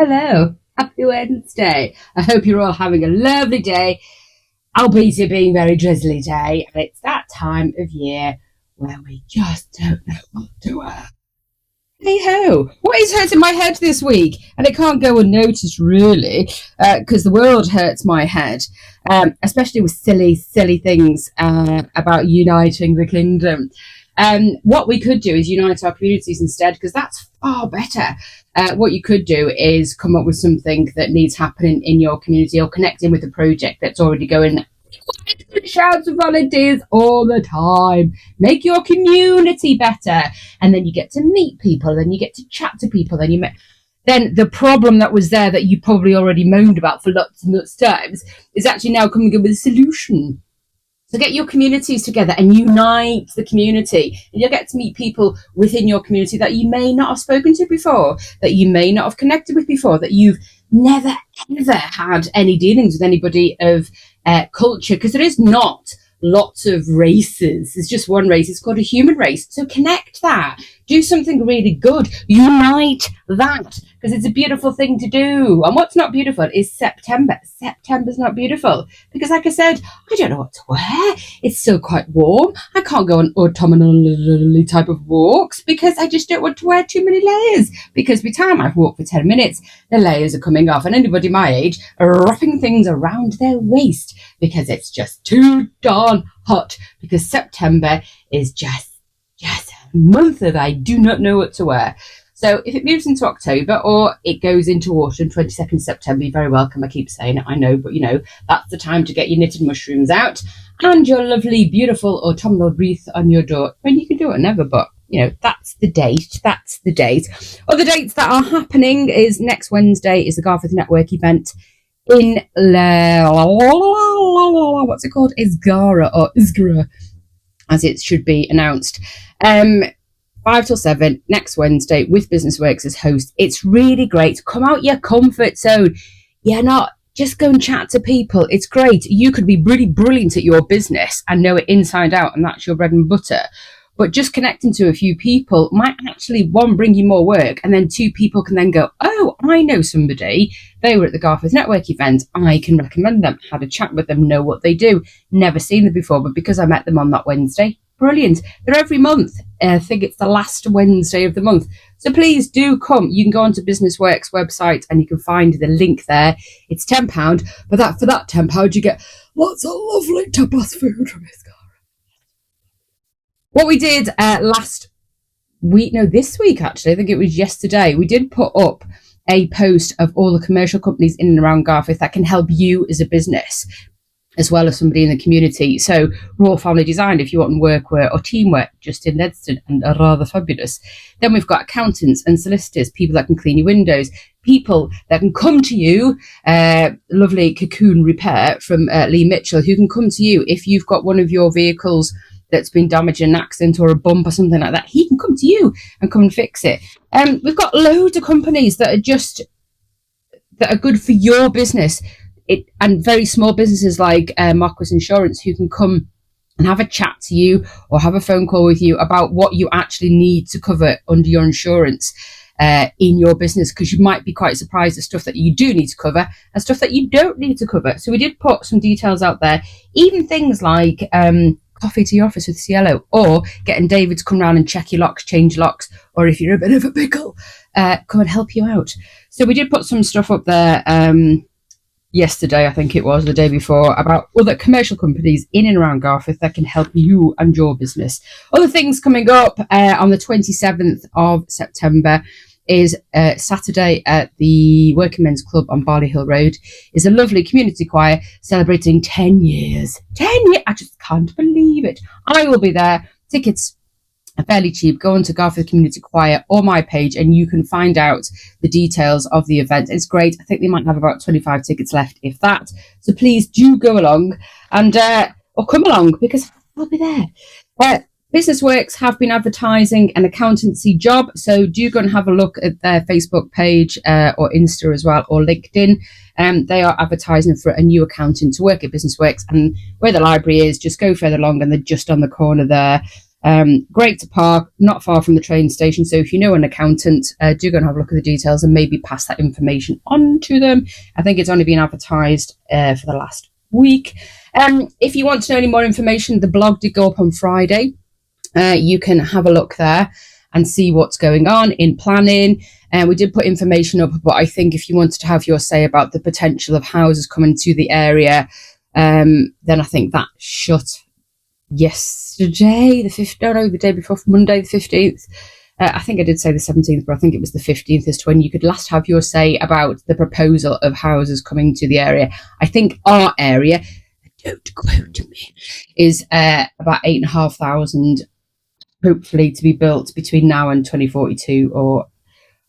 Hello, happy Wednesday. I hope you're all having a lovely day, albeit it being a very drizzly day. And it's that time of year where we just don't know what to wear. Hey ho, what is hurting my head this week? And it can't go unnoticed, really, because the world hurts my head, especially with silly, silly things about uniting the kingdom. What we could do is unite our communities instead, because that's far better. What you could do is come up with something that needs happening in your community or connecting with a project that's already going. Shouts of volunteers all the time. Make your community better, and then you get to meet people, then you get to chat to people, then the problem that was there that you probably already moaned about for lots and lots of times is actually now coming up with a solution. So get your communities together and unite the community, and you'll get to meet people within your community that you may not have spoken to before, that you may not have connected with before, that you've never ever had any dealings with anybody of culture, because there is not lots of races. There's just one race. It's called a human race. So connect that. Do something really good. Unite that, because it's a beautiful thing to do. And what's not beautiful is September. September's not beautiful because, like I said, I don't know what to wear. It's still quite warm. I can't go on autumnal type of walks because I just don't want to wear too many layers, because by the time I've walked for 10 minutes, the layers are coming off, and anybody my age are wrapping things around their waist because it's just too darn hot, because September is just a month that I do not know what to wear. So if it moves into October or it goes into autumn, 22nd September, you're very welcome. I keep saying it, I know, but that's the time to get your knitted mushrooms out and your lovely, beautiful autumnal wreath on your door. I mean, you can do it whenever, but that's the date. That's the date. Other dates that are happening is next Wednesday is the Garforth Network event in what's it called? Isgara, or Isgara, as it should be announced. 5 till 7 next Wednesday with Business Works as host. It's really great. Come out your comfort zone. Just go and chat to people. It's great. You could be really brilliant at your business and know it inside out, and that's your bread and butter. But just connecting to a few people might actually, one, bring you more work, and then two, people can then go, oh, I know somebody. They were at the Garforth Network event. I can recommend them. Had a chat with them, know what they do. Never seen them before, but because I met them on that Wednesday, brilliant. They're every month. I think it's the last Wednesday of the month. So please do come. You can go onto Business Works website and you can find the link there. It's £10, but for that £10 you get lots of lovely tapas food from Miss Garforth. What we did this week actually, I think it was yesterday, we did put up a post of all the commercial companies in and around Garforth that can help you as a business, as well as somebody in the community. So Raw Family Design, if you want workwear or teamwear, just in Ledston, and are rather fabulous. Then we've got accountants and solicitors, people that can clean your windows, people that can come to you, lovely Cocoon Repair from Lee Mitchell, who can come to you if you've got one of your vehicles that's been damaged in an accident or a bump or something like that. He can come to you and come and fix it. We've got loads of companies that are good for your business. And very small businesses like Marquis Insurance, who can come and have a chat to you or have a phone call with you about what you actually need to cover under your insurance in your business, because you might be quite surprised at stuff that you do need to cover and stuff that you don't need to cover. So we did put some details out there, even things like coffee to your office with Cielo, or getting David to come round and check your locks, change locks, or if you're a bit of a pickle, come and help you out. So we did put some stuff up there yesterday, I think it was, the day before, about other commercial companies in and around Garforth that can help you and your business. Other things coming up on the 27th of September is Saturday at the Working Men's Club on Barley Hill Road is a lovely community choir celebrating 10 years. 10 years! I just can't believe it. I will be there. Tickets are fairly cheap. Go onto Garforth Community Choir or my page and you can find out the details of the event. It's great. I think they might have about 25 tickets left, if that. So please do go along and or come along, because I'll be there. Business Works have been advertising an accountancy job, so do go and have a look at their Facebook page or Insta as well, or LinkedIn. They are advertising for a new accountant to work at Business Works, and where the library is, just go further along and they're just on the corner there. Great to park, not far from the train station. So if you know an accountant, do go and have a look at the details and maybe pass that information on to them. I think it's only been advertised for the last week. If you want to know any more information, the blog did go up on Friday. You can have a look there and see what's going on in planning. And we did put information up, but I think if you wanted to have your say about the potential of houses coming to the area, then I think that shut yesterday, the day before, Monday the 15th. I think I did say the 17th, but I think it was the 15th as to when you could last have your say about the proposal of houses coming to the area. I think our area, don't quote me, is about 8,500, hopefully to be built between now and 2042. Or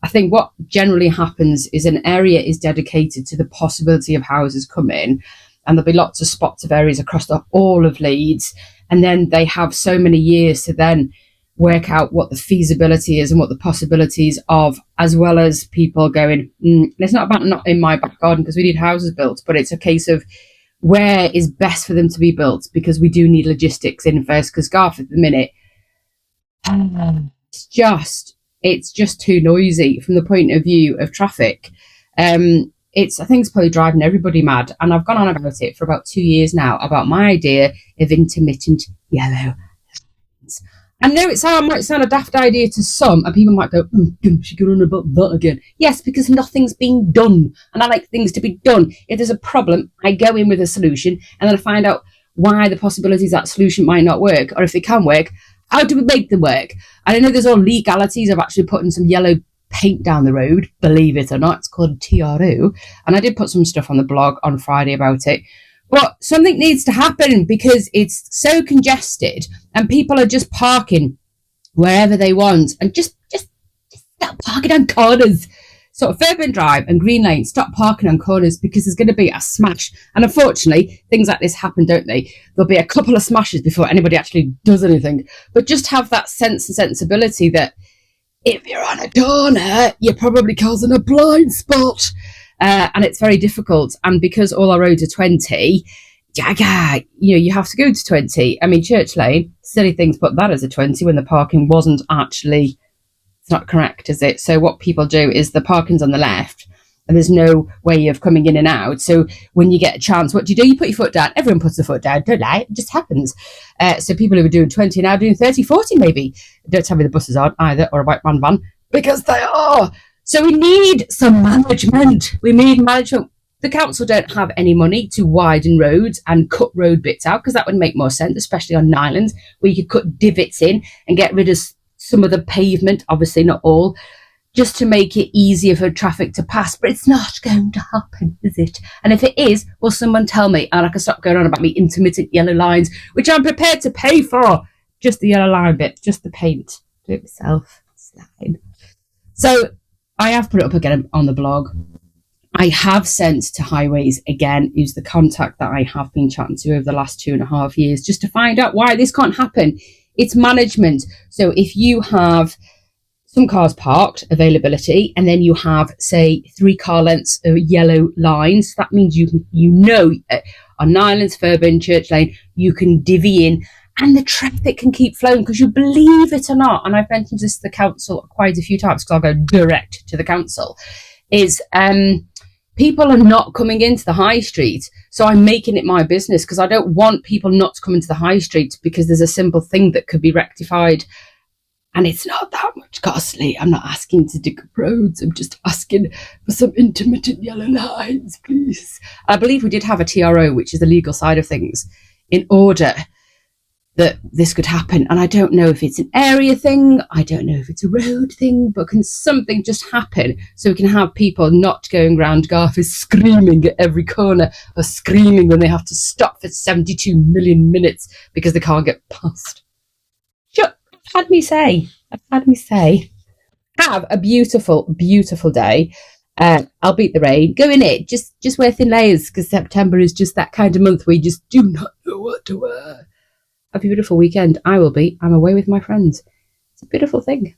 I think what generally happens is an area is dedicated to the possibility of houses coming, and there'll be lots of spots of areas across all of Leeds, and then they have so many years to then work out what the feasibility is and what the possibilities of, as well as people going, it's not about not in my back garden because we need houses built, but it's a case of where is best for them to be built, because we do need logistics in first, because Garforth at the minute, it's just too noisy from the point of view of traffic. I think it's probably driving everybody mad, and I've gone on about it for about 2 years now, about my idea of intermittent yellow lines. I know it might sound a daft idea to some, and people might go, she going on about that again. Yes, because nothing's being done, and I like things to be done. If there's a problem, I go in with a solution, and then I find out why the possibilities that solution might not work, or if they can work, how do we make them work? And I know there's all legalities of actually putting some yellow paint down the road, believe it or not. It's called TRO, and I did put some stuff on the blog on Friday about it. But something needs to happen, because it's so congested and people are just parking wherever they want, and just stop parking on corners. So Fairburn Drive and Green Lane, stop parking on corners, because there's going to be a smash. And unfortunately, things like this happen, don't they? There'll be a couple of smashes before anybody actually does anything. But just have that sense and sensibility that if you're on a corner, you're probably causing a blind spot. And it's very difficult. And because all our roads are 20, you have to go to 20. I mean, Church Lane, silly thing to put that as a 20 when the parking wasn't actually, it's not correct, is it? So what people do is the parking's on the left and there's no way of coming in and out. So when you get a chance, what do? You put your foot down. Everyone puts their foot down. Don't lie. It just happens. So people who were doing 20 now doing 30, 40 maybe. Don't tell me the buses aren't either, or a white van, because they are. So we need some management. We need management. The council don't have any money to widen roads and cut road bits out, because that would make more sense, especially on islands where you could cut divots in and get rid of some of the pavement, obviously not all, just to make it easier for traffic to pass. But it's not going to happen, is it? And if it is, will someone tell me, and I can stop going on about me intermittent yellow lines, which I'm prepared to pay for. Just the yellow line bit, just the paint. Do it myself. It's fine. So I have put it up again on the blog. I have sent to Highways again, who's the contact that I have been chatting to over the last 2.5 years, just to find out why this can't happen. It's management. So if you have some cars parked, availability, and then you have, say, 3 car lengths of yellow lines, that means on Islands, Fairburn, Church Lane, you can divvy in, and the traffic can keep flowing, because you believe it or not, and I've mentioned this to the council quite a few times, because I'll go direct to the council, is people are not coming into the high street. So I'm making it my business, because I don't want people not to come into the high street, because there's a simple thing that could be rectified. And it's not that much costly. I'm not asking to dig up roads. I'm just asking for some intermittent yellow lines, please. I believe we did have a TRO, which is the legal side of things, in order that this could happen. And I don't know if it's an area thing, I don't know if it's a road thing, but can something just happen so we can have people not going round Garforth screaming at every corner, or screaming when they have to stop for 72 million minutes because they can't get past. Sure, I've had me say. Have a beautiful, beautiful day. I'll beat the rain. Go in it. Just wear thin layers, because September is just that kind of month where you just do not know what to wear. Have a beautiful weekend. I'm away with my friends. It's a beautiful thing.